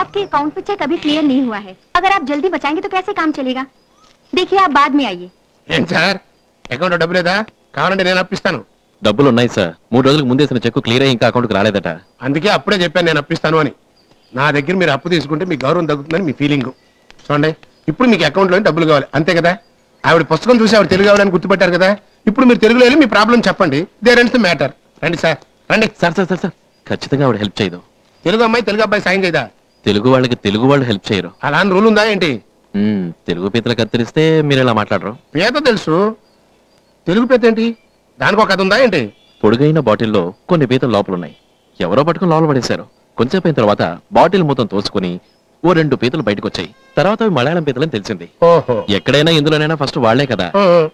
आपके अकाउंट पे चेक अभी क्लियर नहीं हुआ है। अगर आप जल्दी बचाएंगे तो कैसे काम चलेगा? देखिए आप बाद में आइए। ఏం సార్ అకౌంట్ డబ్బు లేదా? కావాలంటే నేను అప్పిస్తాను. డబ్బులు ఉన్నాయి సార్. 3 రోజులకు ముందేసిన చెక్కు క్లియర్ అయ్యి ఇంకా అకౌంట్కి రాలేదట. అందుకే అప్పుడే చెప్పాను నేను అప్పిస్తాను అని. నా దగ్గర మీరు అప్పు తీసుకుంటే మీ గౌరవం తగ్గుతుందని మీ ఫీలింగ్. చూడండి, ఇప్పుడు మీకు అకౌంట్లో డబ్బులు కావాలి అంతే కదా. ఆవిడ పుస్తకం చూసి ఆవిడ తెలుగు ఆవిడని గుర్తుపెట్టారు కదా. ఇప్పుడు మీరు తెలుగులో వెళ్ళి మీ ప్రాబ్లం చెప్పండి. There ends the matter. రండి సార్, రండి. సార్ ఖచ్చితంగా ఆవిడ హెల్ప్ చేయదు. తెలుగు అమ్మాయి తెలుగు అబ్బాయి సాయం చేయదా? తెలుగు వాళ్ళకి తెలుగు వాళ్ళు హెల్ప్ చేయరు. అలా అని రూల్ ఉందా ఏంటి? తెలుగు పీతలు కత్తిరిస్తే మీరు ఇలా మాట్లాడరు. పీత తెలుసు, తెలుగు పీత ఏంటి? దానికి ఒక కథ ఉందా ఏంటి? పొడుగైన బాటిల్లో కొన్ని పీతలు లోపలున్నాయి. ఎవరో పట్టుకుని లోపల పడేశారు. కొంచెం అయిన తర్వాత బాటిల్ మొత్తం తోసుకుని ఓ 2 పీతలు బయటకు వచ్చాయి. తర్వాత అవి మలయాళం పీతలని తెలిసింది. ఎక్కడైనా ఇందులోనైనా ఫస్ట్ వాళ్లే కదా.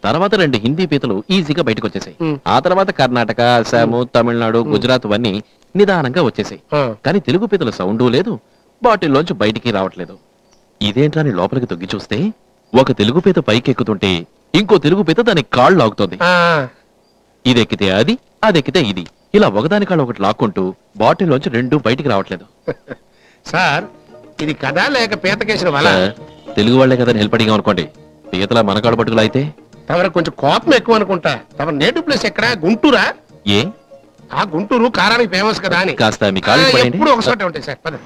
తర్వాత 2 హిందీ పీతలు ఈజీగా బయటకు వచ్చేసాయి. ఆ తర్వాత కర్ణాటక, అస్సాము, తమిళనాడు, గుజరాత్ అన్ని నిదానంగా వచ్చేసాయి. కానీ తెలుగు పీతల సౌండు లేదు, బాటిల్లోంచి బయటికి రావట్లేదు. ఇదేంట్రాని లోపలికి తొగ్గి చూస్తే ఒక తెలుగు పీత పైకి ఎక్కుతుంటే ఇంకో తెలుగు పీత దానికి కాళ్ళు లాగుతోంది. ఇది ఎక్కితే అది, అది ఎక్కితే ఇది, ఇలా ఒకదాని కాళ్ళు ఒకటి లాక్కుంటూ బాటిల్లోంచి 2 బయటికి రావట్లేదు. సార్ ఇది కదా లేక పీతకేసిన వల? తెలుగు వాళ్లే కదా హెల్ప్ అడిగాం అనుకోండి, పీతల మన కాళ్ళు పట్టుకులు అయితే. తమరికి కొంచెం కోపం ఎక్కువ అనుకుంటా. తమ నేటివ్ ప్లేస్ ఎక్కడ? గుంటూరా? ఏ ఆ గుంటూరు కారానికి ఫేమస్ కదా అని. కాస్త మీ కాళ్ళు ఎప్పుడు ఒకసారి ఉంటాయి సార్.